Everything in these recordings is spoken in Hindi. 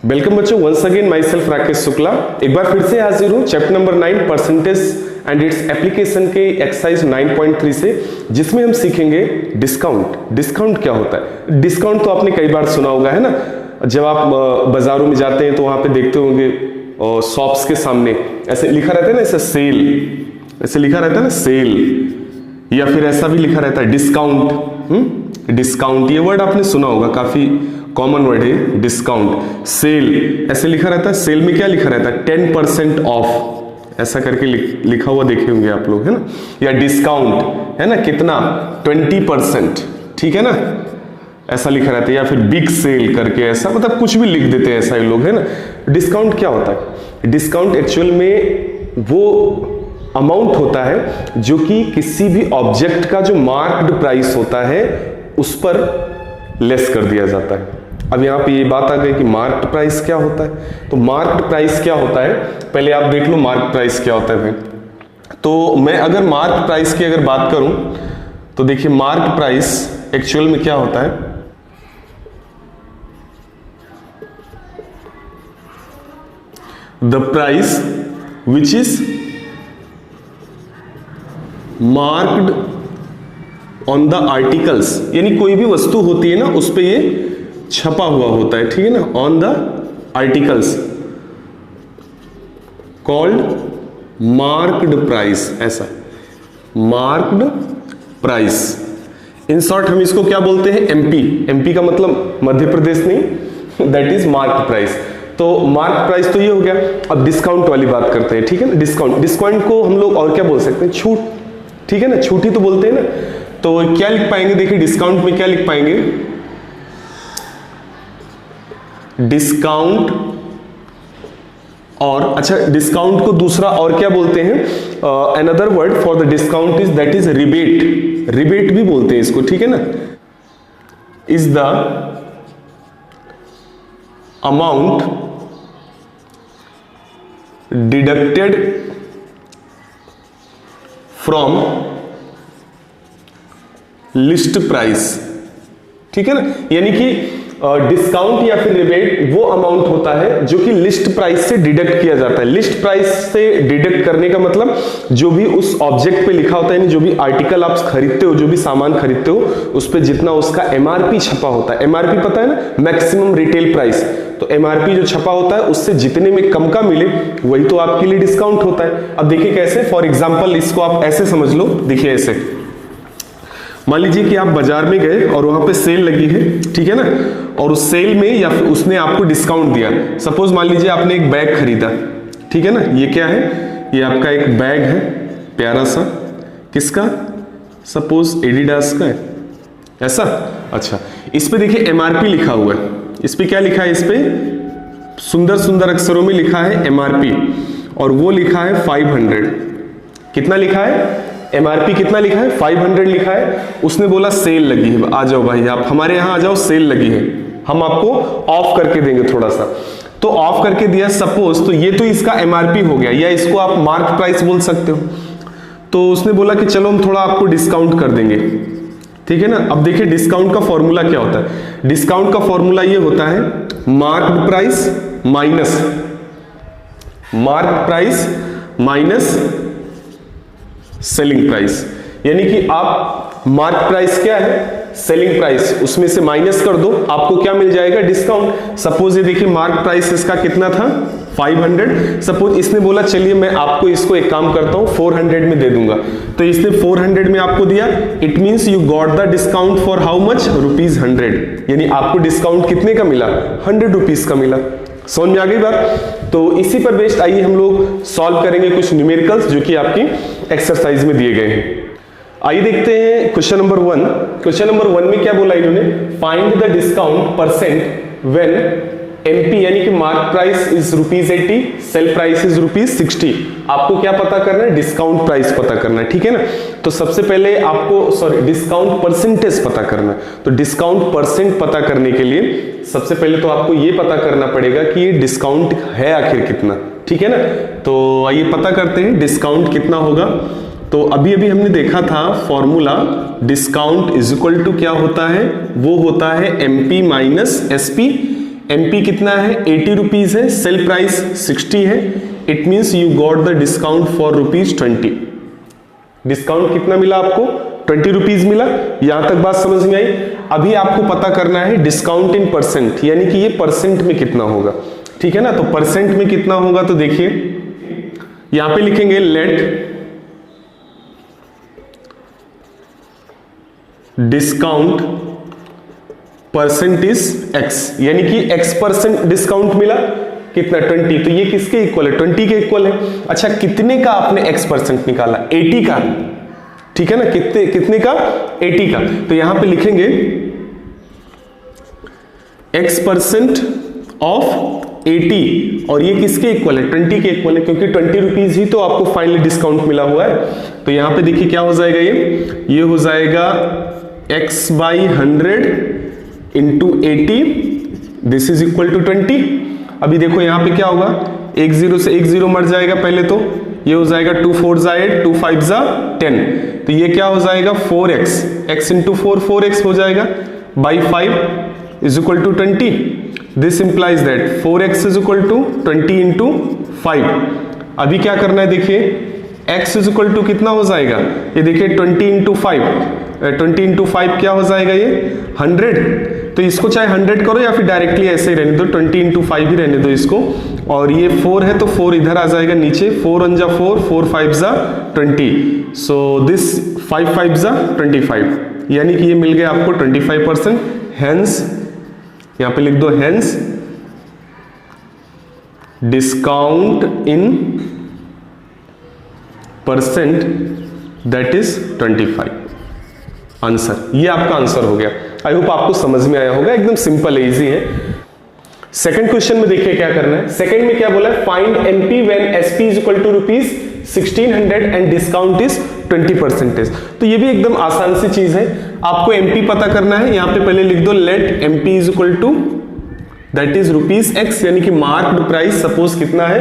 वेलकम बच्चों, once again myself Rakesh Shukla. एक बार फिर से हाजिर हूँ chapter number 9 percentage and its application के एक्सरसाइज 9.3 से, जिसमें हम सीखेंगे डिस्काउंट। डिस्काउंट क्या होता है? डिस्काउंट तो आपने कई बार सुना होगा, है ना। जब आप बाजारों में जाते हैं तो वहां पे देखते होंगे शॉप्स के सामने ऐसे लिखा रहता है ना, ऐसे सेल, ऐसे लिखा रहता है ना सेल, या फिर ऐसा भी लिखा रहता है डिस्काउंट। डिस्काउंट ये वर्ड आपने सुना होगा, काफी कॉमन वर्ड है डिस्काउंट। सेल ऐसे लिखा रहता है, सेल में क्या लिखा रहता है? 10% ऑफ, ऐसा करके लिखा हुआ देखे होंगे आप लोग, है ना। या डिस्काउंट है ना, कितना? 20%, ठीक है ना, ऐसा लिखा रहता है। या फिर बिग सेल करके, ऐसा मतलब कुछ भी लिख देते हैं ऐसा ये लोग, है ना। डिस्काउंट क्या होता है? डिस्काउंट एक्चुअल में वो अमाउंट होता है जो कि किसी भी ऑब्जेक्ट का जो मार्क्ड प्राइस होता है उस पर लेस कर दिया जाता है। अब यहां पे ये बात आ गई कि मार्क्ड प्राइस क्या होता है। तो मार्क्ड प्राइस क्या होता है, पहले आप देख लो मार्क्ड प्राइस क्या होता है भाई। तो मैं अगर मार्क्ड प्राइस की अगर बात करूं तो देखिए, मार्क्ड प्राइस एक्चुअल में क्या होता है? The price which is marked on the articles, यानी कोई भी वस्तु होती है ना उस पे ये छपा हुआ होता है, ठीक है ना, on the articles, called marked price. ऐसा मार्क्ड प्राइस, इन शॉर्ट हम इसको क्या बोलते हैं? एमपी। एमपी का मतलब मध्य प्रदेश नहीं, दैट इज मार्क्ड प्राइस। तो मार्क्ड प्राइस तो ये हो गया। अब डिस्काउंट वाली बात करते हैं, ठीक है ना। डिस्काउंट, डिस्काउंट को हम लोग और क्या बोल सकते हैं? छूट, ठीक है ना, छूट ही तो बोलते हैं ना। तो क्या लिख पाएंगे? देखिए डिस्काउंट में क्या लिख पाएंगे? डिस्काउंट, और अच्छा डिस्काउंट को दूसरा और क्या बोलते हैं? Another word for the discount is that is rebate. Rebate भी बोलते हैं इसको, ठीक है ना। Is the amount deducted from list price, ठीक है ना। यानी कि डिस्काउंट या फिर रिबेट वो अमाउंट होता है जो कि लिस्ट प्राइस से डिडक्ट किया जाता है। लिस्ट प्राइस से डिडक्ट करने का मतलब जो भी उस ऑब्जेक्ट पे लिखा होता है, यानी जो भी आर्टिकल आप खरीदते हो, जो भी सामान खरीदते हो, उस पे जितना उसका एमआरपी छपा होता है। एमआरपी पता है ना, मैक्सिमम रिटेल प्राइस। तो एमआरपी जो छपा होता है उससे जितने में कम का मिले वही तो आपके लिए डिस्काउंट होता है। अब देखिए कैसे, फॉर एग्जाम्पल इसको आप ऐसे समझ लो। देखिए ऐसे, मान लीजिए कि आप बाजार में गए और वहां पे सेल लगी है, ठीक है ना, और उस सेल में या फिर उसने आपको डिस्काउंट दिया। सपोज मान लीजिए आपने एक बैग खरीदा, ठीक है ना। ये क्या है? ये आपका एक बैग है प्यारा सा, किसका? सपोज एडिडास का है, ऐसा। अच्छा, इस पे देखिए एमआरपी लिखा हुआ है। इस पे क्या लिखा है? इस पे सुंदर सुंदर अक्षरों में लिखा है एमआरपी, और वो लिखा है 500। कितना लिखा है? एमआरपी कितना लिखा है? 500 लिखा है। उसने बोला सेल लगी है, आ जाओ भाई आप हमारे यहां आ जाओ, सेल लगी है, हम आपको ऑफ करके देंगे थोड़ा सा। तो ऑफ करके दिया सपोज, तो ये तो इसका एमआरपी हो गया, या इसको आप मार्क प्राइस बोल सकते हो। तो उसने बोला कि चलो हम थोड़ा आपको डिस्काउंट कर देंगे, ठीक है ना। अब देखिए डिस्काउंट का फॉर्मूला क्या होता है? डिस्काउंट का फॉर्मूला ये होता है marked price minus, marked price minus selling price. यानी कि आप मार्क प्राइस क्या है? सेलिंग प्राइस, उसमें से माइनस कर दो, आपको क्या मिल जाएगा? डिस्काउंट। सपोज ये देखिए मार्क प्राइस इसका कितना था? 500। सपोज इसने बोला चलिए मैं आपको इसको एक काम करता हूं 400 में दे दूंगा। तो इसने 400 में आपको दिया, it means you got the discount for how much? ₹100। यानी आपको डिस्काउंट कितने का मिला? 100 रुपीज का मिला। समझ में आ गई बात? तो इसी पर बेस्ड आइए हम लोग सॉल्व करेंगे कुछ न्यूमेरिकल्स जो कि आपकी एक्सरसाइज में दिए गए हैं। आइए देखते हैं क्वेश्चन नंबर 1। क्वेश्चन नंबर 1 में क्या बोला इन्होंने? Find the discount percent when MP यानी कि mark price is ₹80, cell price is ₹60। आपको क्या पता करना है? डिस्काउंट प्राइस पता करना है, ठीक है ना। तो सबसे पहले आपको डिस्काउंट परसेंटेज पता करना है। तो डिस्काउंट परसेंट पता करने के लिए सबसे पहले तो आपको ये पता करना पड़ेगा कि ये डिस्काउंट है आखिर कितना, ठीक है ना। तो आइए पता करते हैं डिस्काउंट कितना होगा। तो अभी अभी हमने देखा था formula, discount is equal to क्या होता है? वो होता है एमपी माइनस एसपी। एमपी कितना है 80 रुपीज है, सेल प्राइस 60 है, it means you got the discount for ₹20। Discount कितना मिला आपको 20 रुपीज मिला। यहां तक बात समझ में आई। अभी आपको पता करना है डिस्काउंट इन परसेंट, यानी कि ये परसेंट में कितना होगा, ठीक है ना। तो परसेंट में कितना होगा, तो देखिए यहां पे लिखेंगे let discount percent is x, यानी कि x% डिस्काउंट मिला कितना 20, तो ये किसके इक्वल है 20 के इक्वल है। अच्छा कितने का आपने x% निकाला 80 का, ठीक है ना। कितने का 80 का, तो यहां पे लिखेंगे x% ऑफ 80 और ये किसके इक्वल है 20 के इक्वल है, क्योंकि 20 रुपीज ही तो आपको फाइनली डिस्काउंट मिला हुआ है। तो यहां पे देखिए क्या हो जाएगा, ये हो जाएगा x/100 into 80, this is equal to 20। अभी देखो यहां पे क्या होगा, 1 0 से 1 0 मर जाएगा पहले, तो ये हो जाएगा 2 4 जा 8, 2 5 जा 10, तो ये क्या हो जाएगा 4x, x इंटू 4 4x हो जाएगा, by 5 is equal to 20। This implies that 4x is equal to 20 into 5। अभी क्या करना है, देखिए x इज इक्वल टू कितना हो जाएगा, ये देखिए 20 इंटू 5, 20 इंटू 5 क्या हो जाएगा, ये 100। तो इसको चाहे 100 करो या फिर डायरेक्टली ऐसे ही रहने दो, 20 इंटू 5 ही रहने दो इसको। और ये 4 है तो 4 इधर आ जाएगा नीचे, 4 1 जा 4, 4 5 जा 20, सो दिस 5 5 जा 25, यानी कि ये मिल गया आपको 25%। हेंस यहां पे लिख दो, hence discount in percent that is 25। Answer, ये आपका आंसर हो गया। आई होप आपको समझ में आया होगा, एकदम सिंपल है, इजी है। सेकंड क्वेश्चन में देखिए क्या करना है। सेकंड में क्या बोला है, find MP when SP is equal to ₹1600 and discount is 20%। तो ये भी एकदम आसान सी चीज है, आपको एमपी पता करना है। यहां पे पहले लिख दो let MP is equal to that is ₹x, यानी कि मार्क्ड प्राइस सपोज कितना है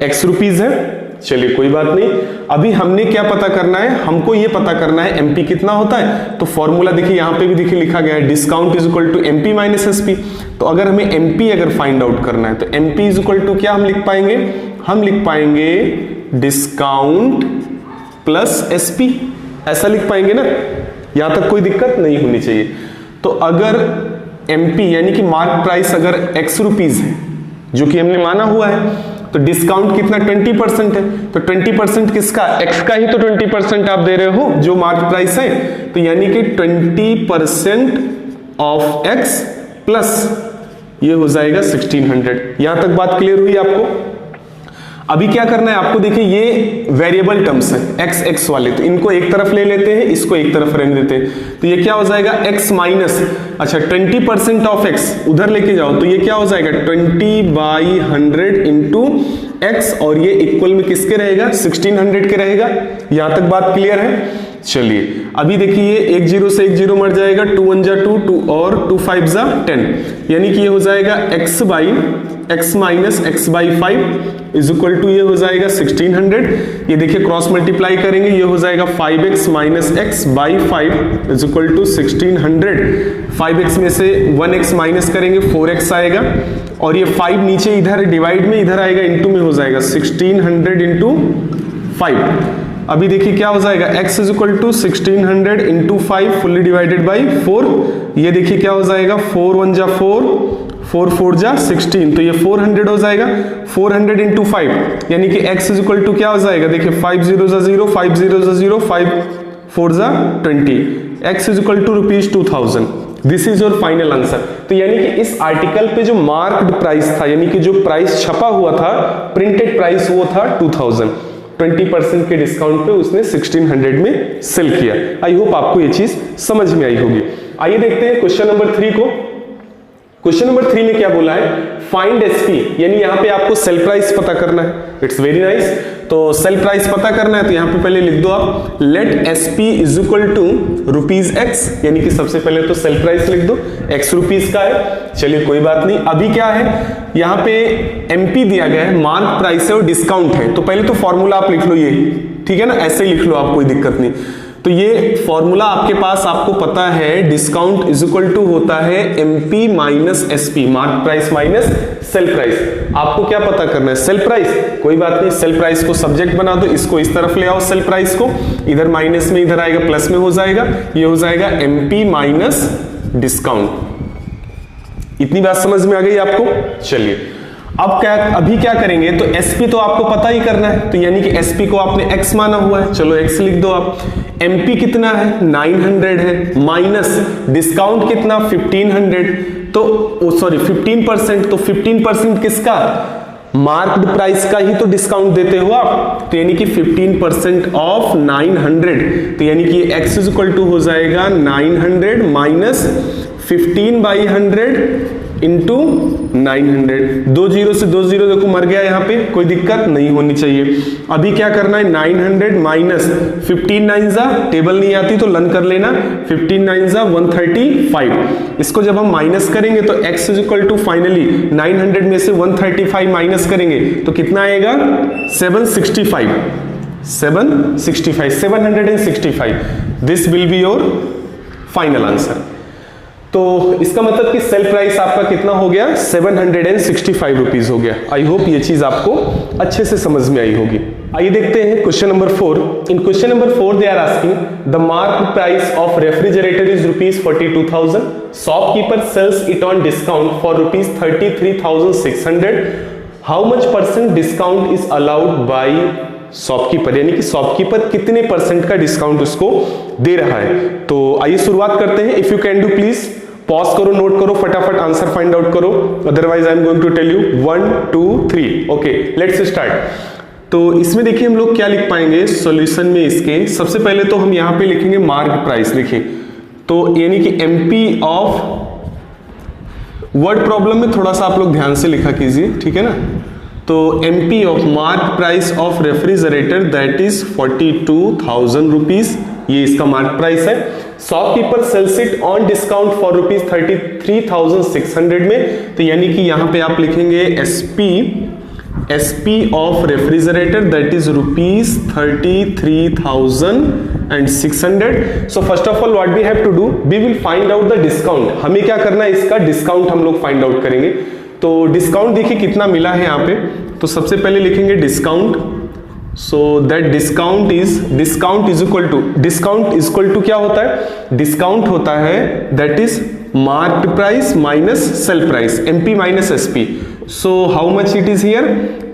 x रुपीज है। चलिए कोई बात नहीं, अभी हमने क्या पता करना है, हमको ये पता करना है एमपी कितना होता है। तो फॉर्मूला देखिए यहां पे भी देखिए लिखा गया है, discount is equal to MP minus SP. तो अगर हमें एमपी अगर फाइंड आउट करना है तो एमपी इज इक्वल टू क्या हम लिख पाएंगे, हम लिख पाएंगे डिस्काउंट प्लस एसपी, ऐसा लिख पाएंगे ना। यहां तक कोई दिक्कत नहीं होनी चाहिए। तो अगर एमपी यानी कि मार्क प्राइस अगर x रुपीज है, जो कि हमने माना हुआ है, तो डिस्काउंट कितना 20% है। तो 20% किसका, x का ही तो 20% आप दे रहे हो जो मार्क प्राइस है। तो यानी कि 20% ऑफ x प्लस ये हो जाएगा 1600। यहां तक बात क्लियर हुई आपको। अभी क्या करना है आपको, देखिए ये वेरिएबल टर्म्स है x x वाले, तो इनको एक तरफ ले लेते हैं, इसको एक तरफ रहने देते हैं। तो ये क्या हो जाएगा x माइनस, अच्छा 20% ऑफ x उधर लेके जाओ, तो ये क्या हो जाएगा 20/100 इंटू x, और ये इक्वल में किसके रहेगा 1600 के रहेगा। यहां तक बात क्लियर है। चलिए अभी देखिए 1 0 से 1 0 मर जाएगा, 2 1 जा 2, 2 और 2 5 जा 10, यानी कि ये हो जाएगा x minus x/5 is equal to ये हो जाएगा 1600। ये देखिए क्रॉस मल्टीप्लाई करेंगे, ये हो जाएगा 5x minus x/5 is equal to 1600। 5x में से 1x माइनस करेंगे 4x आएगा, और ये 5 नीचे इधर डिवाइड में इधर आएगा, इंटू में हो जाएगा 1600 इंटू 5। अभी देखिए क्या हो जाएगा x is equal to 1600 into 5 fully divided by 4। ये देखिए क्या हो जाएगा 4 1 जा 4, 4 4 जा 16, तो ये 400 हो जाएगा। 400 इंटू 5 यानी कि x इज इक्वल टू क्या हो जाएगा, देखिए 5 0 जा 0, 5 0 जा 0, 5 4 जा 20, x is equal to ₹2000। This is your final answer. तो यानी कि इस आर्टिकल पे जो मार्क्ड प्राइस था, यानी कि जो प्राइस छपा हुआ था, प्रिंटेड प्राइस, वो था 2000। 20% के डिस्काउंट पे उसने 1600 में सेल किया। आई होप आपको ये चीज समझ में आई होगी। आइए देखते हैं क्वेश्चन नंबर 3 को। क्वेश्चन नंबर 3 में क्या बोला है, फाइंड एसपी, यानी यहां पे आपको सेल प्राइस पता करना है। It's very nice. तो सेल प्राइस पता करना है तो यहां पे पहले लिख दो आप let SP is equal to ₹x, यानी कि सबसे पहले तो सेल प्राइस लिख दो, x रुपीज का है। चलिए कोई बात नहीं। अभी क्या है, यहां पे एमपी दिया गया है, मार्क प्राइस है और डिस्काउंट है, तो पहले तो फॉर्मूला आप लिख लो ये, ठीक है ना, ऐसे ही लिख लो आप, कोई दिक्कत नहीं। तो ये फॉर्मूला आपके पास, आपको पता है, डिस्काउंट इज इक्वल टू होता है MP minus SP, mark price minus sale price. आपको क्या पता करना है? Sale price. कोई बात नहीं, सेल प्राइस को सब्जेक्ट बना दो, इसको इस तरफ ले आओ, सेल प्राइस को इधर माइनस में, इधर आएगा प्लस में हो जाएगा, ये हो जाएगा एमपी माइनस डिस्काउंट। इतनी बात समझ में आ गई आपको? चलिए अब क्या, अभी क्या करेंगे, तो एसपी तो आपको पता ही करना है, तो यानी कि एसपी को आपने एक्स माना हुआ है, चलो एक्स लिख दो आप। एमपी कितना है? 900 है, माइनस डिस्काउंट कितना? 1500, तो सॉरी 15%, तो 15% किसका? मार्क्ड प्राइस का ही तो डिस्काउंट देते हो आप, तो यानी कि 15% ऑफ 900, तो यानी कि x इज इक्वल टू हो जाएगा 900 माइनस 15/100 इंटू 900। 2 जीरो से 2 जीरो देखो मर गया, यहाँ पे कोई दिक्कत नहीं होनी चाहिए। अभी क्या करना है? 900 माइनस 15 9 जा, टेबल नहीं आती तो लन कर लेना, 15 9 जा 135। इसको जब हम माइनस करेंगे तो x is equal to finally 900 में से 135 माइनस करेंगे तो कितना आएगा? 765। 765 this will be your final answer. तो इसका मतलब कि सेल प्राइस आपका कितना हो गया? 765 रुपीज हो गया। आई होप ये चीज आपको अच्छे से समझ में आई होगी। आइए देखते हैं question number 4। In question number 4 they are asking the mark price of refrigerator is rupees 42,000, shopkeeper sells it on discount for rupees 33,600, how much percent discount is allowed by shopkeeper, यानी कि शॉपकीपर कितने परसेंट का डिस्काउंट उसको दे रहा है। तो आइए शुरुआत करते हैं। If you can do please pause करो, नोट करो, फटाफट आंसर फाइंड आउट करो, otherwise I am going to tell you 1 2 3। Okay let's start. तो इसमें देखिए हम लोग क्या लिख पाएंगे सॉल्यूशन में इसके। सबसे पहले तो हम यहां पे लिखेंगे मार्क प्राइस, देखिए तो यानी कि एमपी ऑफ, वर्ड प्रॉब्लम में थोड़ा सा आप लोग ध्यान से लिखा कीजिए, ठीक है ना। तो MP of mark price of refrigerator that is 42,000 rupees, ये इसका मार्क प्राइस है। Shopkeeper sells it on discount for rupees 33,600 में, तो यानी कि यहां पे आप लिखेंगे SP of refrigerator that is rupees 33,600। So first of all what we have to do, we will find out the discount. हमें क्या करना है? इसका डिस्काउंट हम लोग फाइंड आउट करेंगे। तो डिस्काउंट देखिए कितना मिला है यहाँ पे, तो सबसे पहले लिखेंगे discount. So that discount is equal to क्या होता है? डिस्काउंट होता है that is marked price minus sale price, MP minus SP. So how much it is here?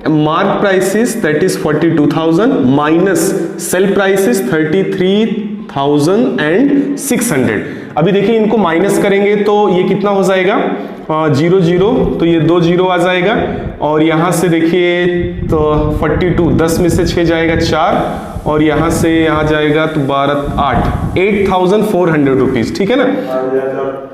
Mark price is that is 42,000 minus sale price is 33,600। अभी देखिए इनको माइनस करेंगे तो ये कितना हो जाएगा? 0 0, तो ये 2 0 आ जाएगा, और यहां से देखिए तो 42, 10 में से 6 जाएगा 4, और यहां से यहां जाएगा तो 12 8, 8,400 रुपीज, ठीक है ना।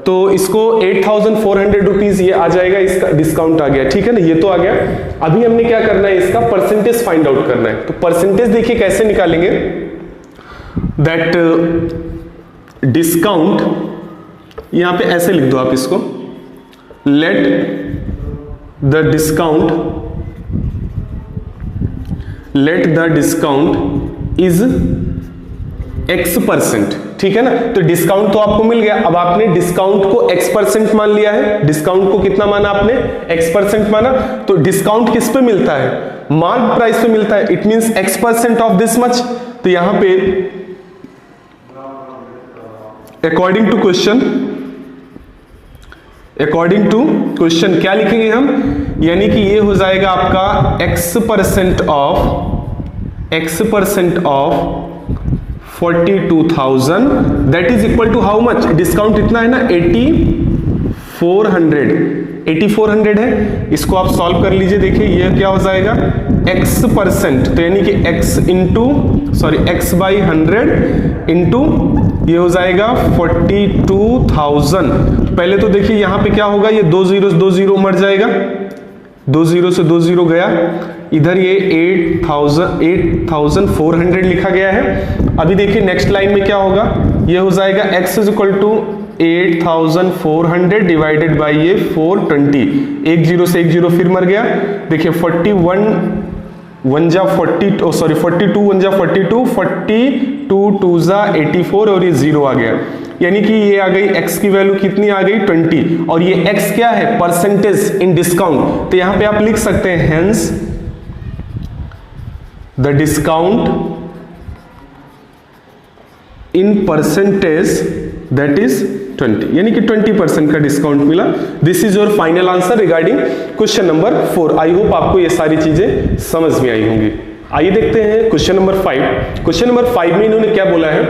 तो इसको 8,400 रुपीज ये आ जाएगा, इसका डिस्काउंट आ गया, ठीक है ना, ये तो आ गया। अभी हमने क्या करना है? इसका परसेंटेज फाइंड आउट करना है। तो परसेंटेज देखिए कैसे निकालेंगे, दैट डिस्काउंट, यहां पे ऐसे लिख दो आप इसको, let the discount is x%, ठीक है ना। तो डिस्काउंट तो आपको मिल गया, अब आपने डिस्काउंट को x% मान लिया है। डिस्काउंट को कितना माना आपने? x% माना। तो डिस्काउंट किस पे मिलता है? मार्क प्राइस पे मिलता है, it means x% of this much. तो यहां पे अकॉर्डिंग टू क्वेश्चन क्या लिखेंगे हम? यानी कि ये हो जाएगा आपका x% of 42,000 that is equal to how much? Discount इतना है ना 8400 है। इसको आप सॉल्व कर लीजिए, देखिए ये क्या हो जाएगा? x%, तो यानी कि x/100 इंटू ये हो जाएगा 42,000। पहले तो देखिए यहां पे क्या होगा, ये 2 0 मर जाएगा, 2 0 से 2 0 गया, इधर ये 8,400 लिखा गया है। अभी देखिए नेक्स्ट लाइन में क्या होगा, ये हो जाएगा x is equal to 8,400 divided by ये 420, 1 0 से 1 0 फिर मर गया। देखिए 41 1 जा 42, सॉरी 42, 1 जा 42, 42 2 जा 84 और ये 0 आ गया, यानी कि ये आ गई x की वैल्यू कितनी आ गई 20, और ये x क्या है परसेंटेज इन डिस्काउंट, तो यहां पे आप लिख सकते हैं hence the discount in percentage that is 20, यानी कि 20% का डिस्काउंट मिला। This is your final answer regarding question number 4। I hope आपको ये सारी चीजें समझ में आई होंगी। आइए देखते हैं क्वेश्चन नंबर 5। क्वेश्चन नंबर 5 में इन्होंने क्या बोला है,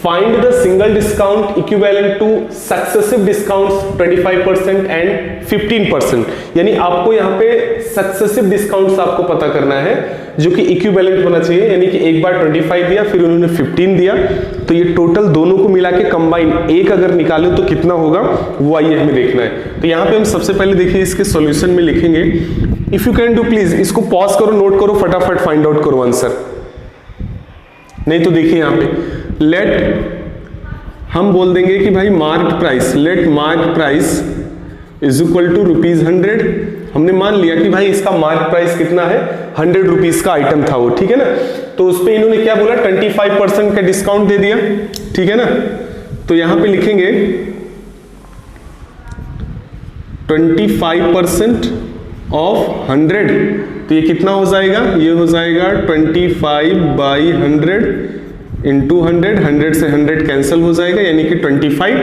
find the single discount equivalent two successive discounts 25% and 15%, यानी आपको यहाँ पे सक्सेसिव डिस्काउंट्स आपको पता करना है जो कि इक्विवेलेंट होना चाहिए, यानी कि एक बार 25 दिया फिर उन्होंने 15 दिया, तो ये टोटल दोनों को मिला के कंबाइन एक अगर निकाले तो कितना होगा वो आइए हमें देखना है। तो यहाँ पे हम सबसे पहले देखिए इसके सॉल्यूशन में लिखेंगे, if you can do please इसको पॉज करो, नोट करो, फटाफट फाइंड आउट करो आंसर। नहीं तो देखिए यहाँ पे लेट हम बोल देंगे कि भाई mark price, let mark price is equal to ₹100। हमने मान लिया कि भाई इसका मार्क प्राइस कितना है, 100 रुपीज का आइटम था वो, ठीक है ना। तो उस पे इन्होंने क्या बोला 25% का डिस्काउंट दे दिया, ठीक है ना। तो यहां पे लिखेंगे 25% ऑफ 100, तो ये कितना हो जाएगा, ये हो जाएगा 25/100 इंटू 100 से 100 कैंसिल हो जाएगा, यानी कि 25।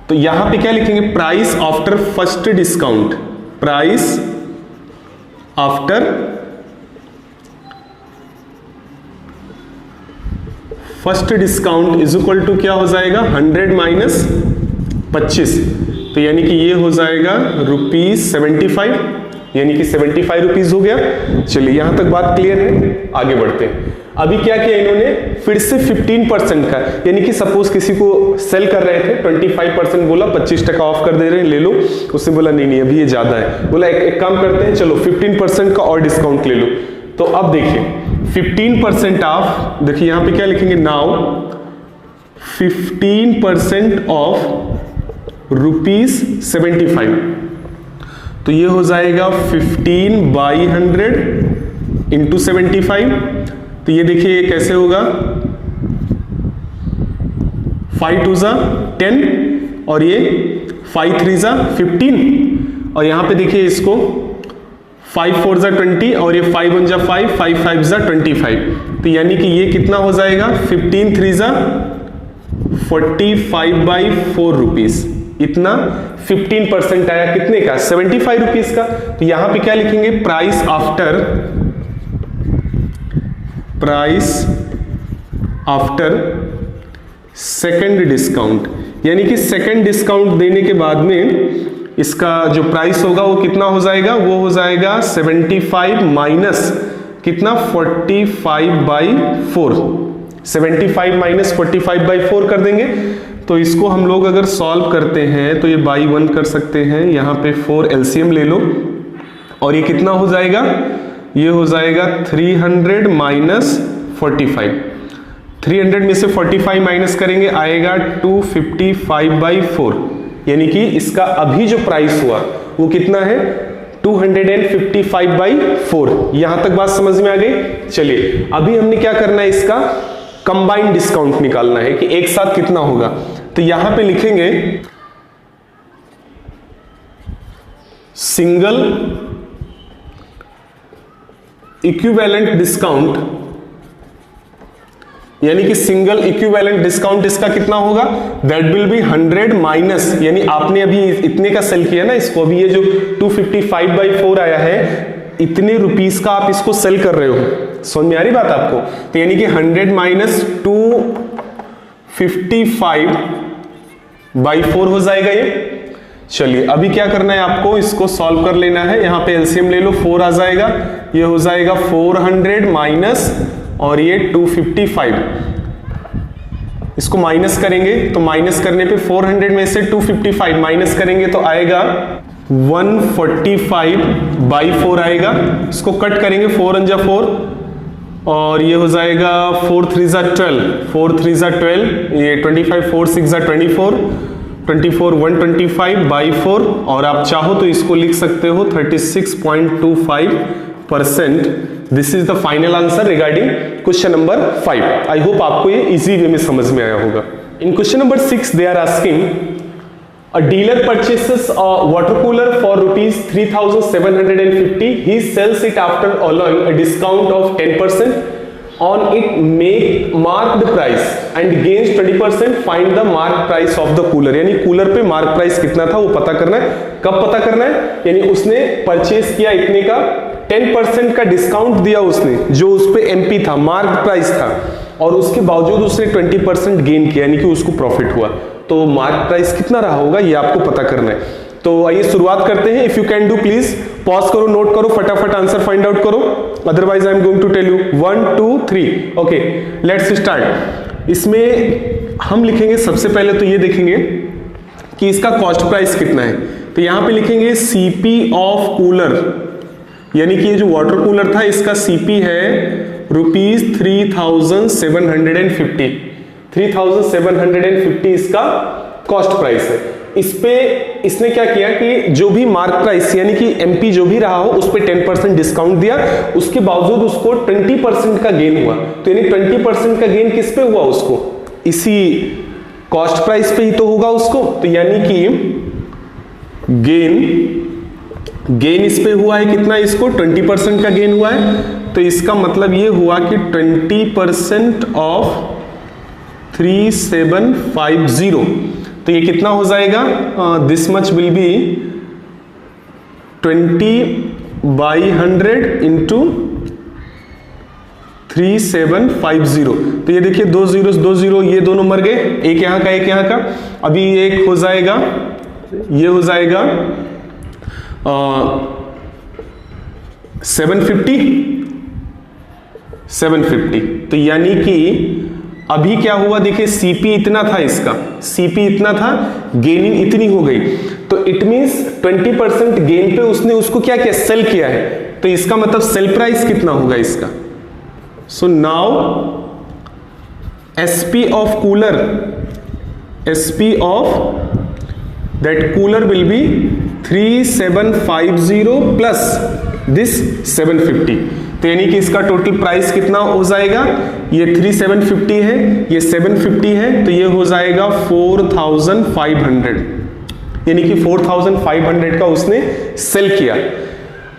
तो यहां पे क्या लिखेंगे, price after first discount, price after first discount is equal to क्या हो जाएगा 100 माइनस 25, तो यानी कि ये हो जाएगा ₹75, यानी कि 75 रुपीज हो गया। चलिए यहां तक बात क्लियर है, आगे बढ़ते हैं। अभी क्या किया इन्होंने, फिर से 15% का, यानी कि सपोज किसी को सेल कर रहे थे 25% बोला, 25% ऑफ कर दे रहे हैं, ले लो। उसने बोला नहीं अभी ये ज्यादा है, बोला एक काम करते हैं चलो 15% का और डिस्काउंट ले लो। तो अब देखिए 15% ऑफ, देखिए यहां पे क्या लिखेंगे, नाउ 15% ऑफ ₹75, तो ये हो जाएगा 15/100 इंटू 75। तो ये देखिए कैसे होगा, 5 2 जा 10 और ये 5 3 जा 15, और यहां पे देखिए इसको 5 4 जा 20 और ये 5 1 जा 5, 5 5 जा 25, तो यानी कि ये कितना हो जाएगा 15 3 जा 45/4 रुपीज, इतना 15% आया कितने का, 75 रुपीज का। तो यहां पे क्या लिखेंगे, प्राइस आफ्टर सेकंड डिस्काउंट, यानी कि सेकंड डिस्काउंट देने के बाद में इसका जो प्राइस होगा वो कितना हो जाएगा, वो हो जाएगा 75 माइनस कितना 45/4, 75 माइनस 45/4 कर देंगे। तो इसको हम लोग अगर सॉल्व करते हैं तो ये बाई 1 कर सकते हैं, यहां पे 4 एलसीएम ले लो, और ये कितना हो जाएगा, ये हो जाएगा 300 माइनस 45, 300 में से 45 माइनस करेंगे आएगा 255/4, यानी कि इसका अभी जो प्राइस हुआ वो कितना है 255/4। यहां तक बात समझ में आ गई। चलिए अभी हमने क्या करना है, इसका कंबाइंड डिस्काउंट निकालना है कि एक साथ कितना होगा। तो यहां पे लिखेंगे सिंगल इक्विवेलेंट डिस्काउंट, यानी कि सिंगल इक्विवेलेंट डिस्काउंट इसका कितना होगा, दैट विल बी 100 माइनस, यानी आपने अभी इतने का सेल किया ना इसको, अभी ये जो 255/4 आया है, इतने रुपीस का आप इसको सेल कर रहे हो, समझ में आ रही बात आपको। तो यानी कि 100 माइनस 255/4 हो जाएगा ये। चलिए अभी क्या करना है आपको, इसको सॉल्व कर लेना है, यहां पे एलसीएम ले लो, 4 आ जाएगा, ये हो जाएगा 400 माइनस और ये 255, इसको माइनस करेंगे तो माइनस करने पे 400 में से 255 माइनस करेंगे तो आएगा 145/4 आएगा। इसको कट करेंगे, 4 1 जा 4 और ये हो जाएगा 4 3 जा 12, 4 3 जा 12, ये 25, 4 6 जा 24, 125/4, और आप चाहो तो इसको लिख सकते हो 36.25% this is the final answer regarding question number 5। I hope आपको ये इजी वे में समझ में आया होगा। In question number 6 they are asking a dealer purchases a water cooler for rupees 3,750. He sells it after allowing a discount of 10% on it, make marked price and gains 20%. Find the marked price of the cooler. यानी कूलर पे मार्क प्राइस कितना था वो पता करना है। कब पता करना है? यानी उसने परचेस किया इतने का, 10% का डिस्काउंट दिया उसने, जो उस पे एमपी था, मार्क प्राइस था, और उसके बावजूद उसने 20% गेन किया, यानी कि उसको प्रॉफिट हुआ। तो मार्क प्राइस कितना रहा होगा ये आपको पता करना है। तो आइए शुरुआत करते हैं। If you can do please pause करो, नोट करो, फटाफट आंसर फाइंड आउट करो, otherwise I am going to tell you 1 2 3। Okay, let's start. इसमें हम लिखेंगे सबसे पहले तो ये देखेंगे कि इसका कॉस्ट प्राइस कितना है। तो यहां पे लिखेंगे सीपी ऑफ कूलर, यानी कि ये जो वाटर कूलर था इसका सीपी है रुपीज 3,750। 3,750 इसका कॉस्ट प्राइस है। इस पे इसने क्या किया कि जो भी मार्क प्राइस यानी कि एमपी जो भी रहा हो उस पे 10% डिस्काउंट दिया, उसके बावजूद उसको 20% का गेन हुआ। तो यानी 20% का गेन किस पे हुआ? उसको इसी कॉस्ट प्राइस पे ही तो होगा उसको। तो यानी कि गेन इस पे हुआ है कितना? इसको 20% का गेन हुआ है। तो इसका मतलब ये हुआ कि 20% ऑफ 3750, तो ये कितना हो जाएगा? This much will be 20/100 into 3750। तो ये देखिए 2 zeros 2 0, ये दोनों मर गए, एक यहां का एक यहां का। अभी एक हो जाएगा, ये हो जाएगा 750। तो यानी कि अभी क्या हुआ देखिए, सीपी इतना था, इसका सीपी इतना था, गेनिंग इतनी हो गई। तो इट मींस 20% गेन पे उसने उसको क्या किया? सेल किया है। तो इसका मतलब सेल प्राइस कितना होगा इसका? So now SP of cooler, SP of that cooler will be 3750 plus this 750। तो यानी कि इसका टोटल प्राइस कितना हो जाएगा? ये 3750 है, ये 750 है, तो ये हो जाएगा 4500, यानी कि 4500 का उसने सेल किया।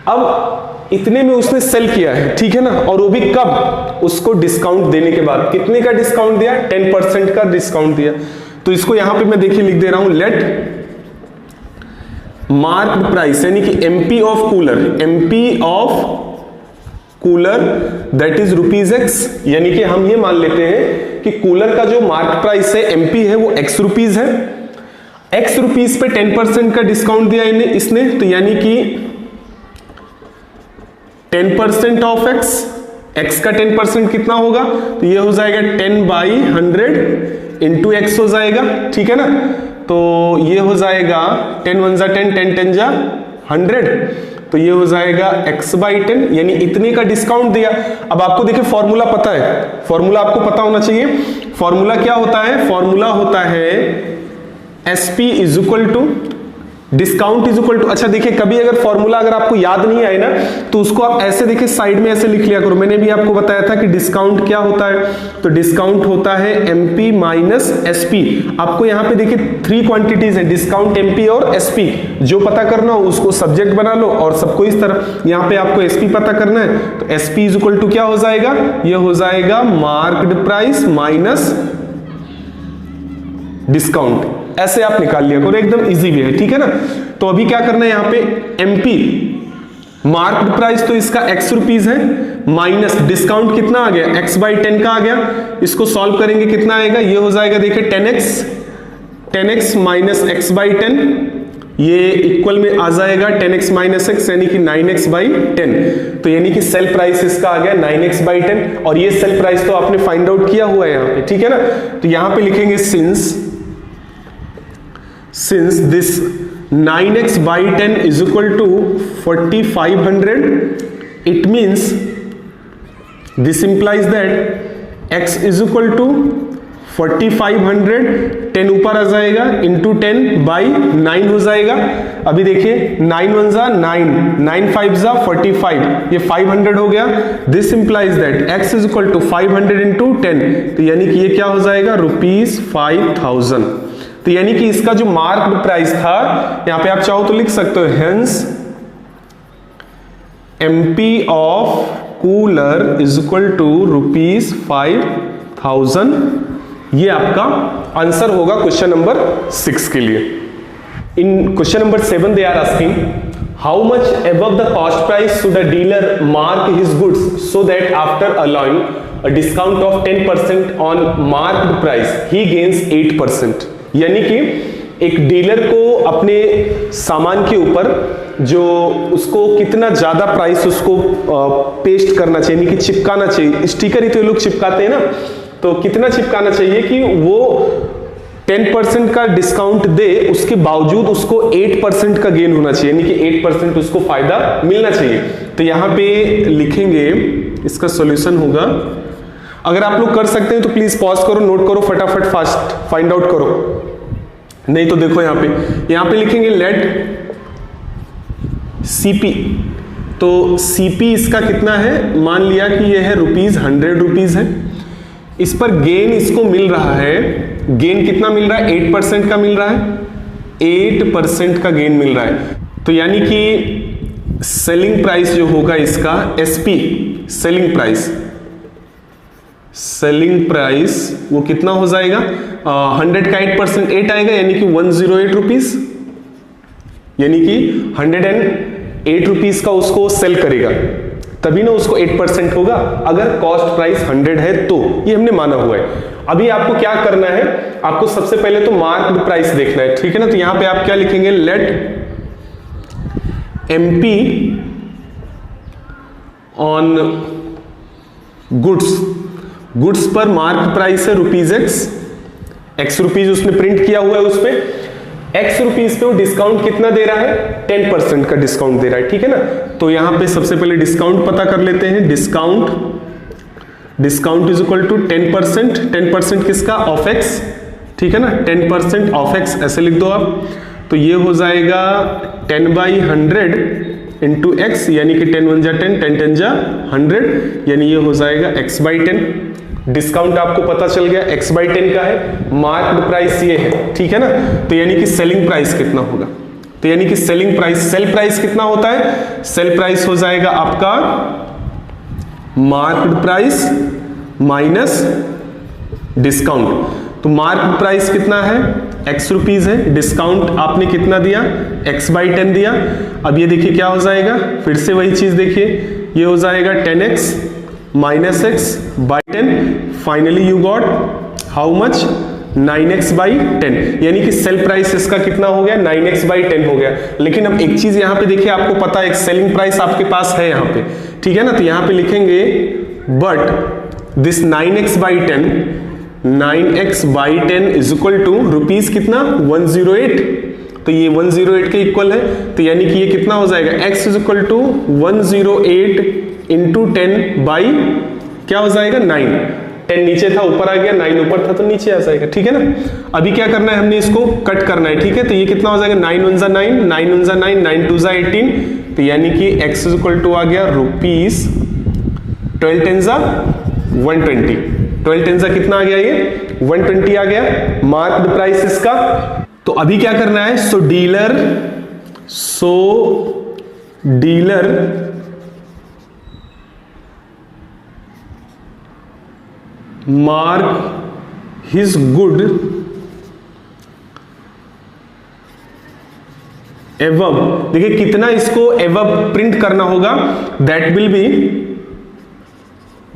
अब इतने में उसने सेल किया है, ठीक है ना, और वो भी कब? उसको डिस्काउंट देने के बाद। कितने का डिस्काउंट दिया? 10% का डिस्काउंट दिया। तो इसको यहां पे मैं देखिए लिख दे रहा हूं, लेट मार्क प्राइस यानी कि MP of cooler, MP of cooler that is rupees x, यानी कि हम ये मान लेते हैं कि कूलर का जो मार्क प्राइस है एमपी है वो एक्स रुपीज है। एक्स रुपीज पे 10% का डिस्काउंट दिया इसने, तो यानी कि 10% ऑफ एक्स, एक्स का 10% कितना होगा? तो ये हो जाएगा 10/100 इंटू एक्स हो जाएगा, ठीक है ना। तो ये हो जाएगा 10 1 जा 10, 10 10 जा 100, तो ये हो जाएगा x/10, यानी इतने का डिस्काउंट दिया। अब आपको देखिए फॉर्मूला पता है, फॉर्मूला आपको पता होना चाहिए। फॉर्मूला क्या होता है? फॉर्मूला होता है SP is equal to discount is equal to, अच्छा देखिए कभी अगर फॉर्मूला अगर आपको याद नहीं आए ना तो उसको आप ऐसे देखिए साइड में ऐसे लिख लिया करो। मैंने भी आपको बताया था कि डिस्काउंट क्या होता है, तो डिस्काउंट होता है MP माइनस SP। आपको यहाँ पे देखिए 3 क्वांटिटीज है, डिस्काउंट, MP और SP। जो पता करना हो उसको सब्जेक्ट बना लो और सबको इस तरह, यहाँ पे आपको SP पता करना है तो SP इज इक्वल टू क्या हो जाएगा? ये हो जाएगा मार्क्ड प्राइस माइनस डिस्काउंट। ऐसे आप निकाल लिया करो, एकदम इजी वे है, ठीक है ना। तो अभी क्या करना है यहाँ पे, MP मार्क्ड प्राइस तो इसका x रुपीज है, माइनस डिस्काउंट कितना आ गया? x/10 का आ गया। इसको सॉल्व करेंगे कितना आएगा? ये हो जाएगा देखिए 10x माइनस x/10, ये इक्वल में आ जाएगा 10x माइनस x यानी कि 9x/10। तो यानी कि सेल प्राइस इसका आ गया 9x/10, और ये सेल प्राइस तो आपने फाइंड आउट किया हुआ है यहाँ पे, ठीक है ना। तो यहाँ पे लिखेंगे since this 9x/10 is equal to 4500, it means this implies that x is equal to 4500 10 ऊपर आ जाएगा इंटू 10/9 हो जाएगा। अभी देखिए 9 1 जा 9, 9 5 जा 45, ये 500 हो गया। This implies that x is equal to 500 into 10, तो यानी कि ये क्या हो जाएगा ₹5000। तो यानी कि इसका जो मार्क्ड प्राइस था, यहां पे आप चाहो तो लिख सकते हो hence MP of cooler is equal to ₹5000। ये आपका आंसर होगा क्वेश्चन नंबर 6 के लिए। In question number 7 they are asking how much above the cost price should a dealer mark his goods so that after allowing a discount of 10% on marked price he gains 8%। यानी कि एक डीलर को अपने सामान के ऊपर जो उसको कितना ज्यादा प्राइस उसको पेस्ट करना चाहिए, यानी कि चिपकाना चाहिए। स्टिकर ही तो लोग चिपकाते हैं ना, तो कितना चिपकाना चाहिए कि वो 10% का डिस्काउंट दे, उसके बावजूद उसको 8% का गेन होना चाहिए, यानी कि 8% उसको फायदा मिलना चाहिए। तो यहां पे लिखेंगे, इसका सॉल्यूशन होगा, अगर आप लोग कर सकते हैं तो प्लीज पॉज करो, नोट करो, फटाफट फास्ट फाइंड आउट करो। नहीं तो देखो यहां पे लिखेंगे लेट CP। तो CP इसका कितना है, मान लिया कि ये है ₹100 है। इस पर गेन इसको मिल रहा है, गेन कितना मिल रहा है, 8% का मिल रहा है, 8% का गेन मिल रहा है। तो यानी कि सेलिंग प्राइस जो होगा इसका SP सेलिंग प्राइस वो कितना हो जाएगा, 100 का 8% 8 आएगा, यानी कि ₹108, यानी कि 108 रुपीज का उसको सेल करेगा, तभी ना उसको 8% होगा अगर कॉस्ट प्राइस 100 है तो। ये हमने माना हुआ है। अभी आपको क्या करना है, आपको सबसे पहले तो मार्क्ड प्राइस देखना है, ठीक है ना। तो यहां पे आप क्या लिखेंगे, लेट MP ऑन गुड्स पर मार्क प्राइस है ₹X रुपीज उसने प्रिंट किया हुआ है, उस पे X रुपीज पे वो डिस्काउंट कितना दे रहा है, 10% का डिस्काउंट दे रहा है, ठीक है ना। तो यहां पे सबसे पहले डिस्काउंट पता कर लेते हैं। डिस्काउंट इज इक्वल टू 10%, 10% किसका, ऑफ X, ठीक है ना, 10% ऑफ X ऐसे लिख दो आप। तो ये हो जाएगा 10/100 इंटू X, यानी कि 10 1 जा 10, 10 10 जा 100, यानी ये हो जाएगा X/10। डिस्काउंट आपको पता चल गया X/10 का है, मार्क्ड प्राइस ये है, ठीक है ना। तो यानी कि सेलिंग प्राइस कितना होगा, तो यानी कि सेल प्राइस कितना होता है, सेल प्राइस हो जाएगा आपका मार्क्ड प्राइस माइनस डिस्काउंट। तो मार्क्ड प्राइस कितना है, X रुपीज है, डिस्काउंट आपने कितना दिया, X/10 दिया। अब ये देखिए क्या हो जाएगा, फिर से वही चीज देखिए, ये हो जाएगा 10X minus X/10, finally you got how much, 9X/10, यानी कि सेल प्राइस इसका कितना हो गया, 9X/10 हो गया। लेकिन अब एक चीज यहां पे देखिए, आपको पता है एक सेलिंग प्राइस आपके पास है यहां पे, ठीक है ना। तो यहां पे लिखेंगे but this 9X/10 is equal to rupees कितना, 108, तो ये 108 के इक्वल है। तो यानी कि ये कितना हो जाएगा, X is equal to 108 into 10 by क्या हो जाएगा, 9। 10 नीचे था ऊपर आ गया, 9 ऊपर था तो नीचे आ जाएगा, ठीक है ना। अभी क्या करना है, हमने इसको कट करना है, ठीक है। तो ये कितना हो जाएगा, 9 1 जा 9, 9 1 जा 9, 9 2 जा 18, तो यानी कि X इज इक्वल टू आ गया रुपीज 12 10 जा 120, 12 10 जा कितना आ गया, ये 120 आ गया मार्क्ड प्राइस इसका। तो अभी क्या करना है, so dealer mark his good above, देखिए कितना इसको एवब प्रिंट करना होगा, दैट विल बी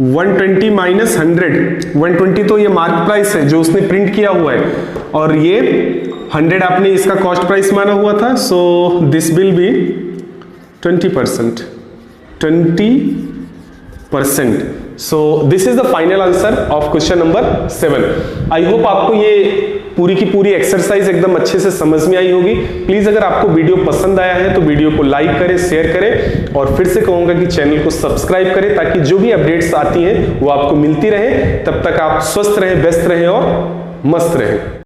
120 माइनस 100, 120 तो ये मार्क प्राइस है जो उसने प्रिंट किया हुआ है, और ये 100 आपने इसका कॉस्ट प्राइस माना हुआ था, so this will be 20%, 20%। So this is the final answer of question number 7। I hope आपको ये पूरी की पूरी एक्सरसाइज एकदम अच्छे से समझ में आई होगी। प्लीज अगर आपको वीडियो पसंद आया है तो वीडियो को लाइक करें, शेयर करें, और फिर से कहूंगा कि चैनल को सब्सक्राइब करें ताकि जो भी अपडेट्स आती हैं वो आपको मिलती रहे। तब तक आप स्वस्थ रहें, व्यस्त रहें और मस्त रहें।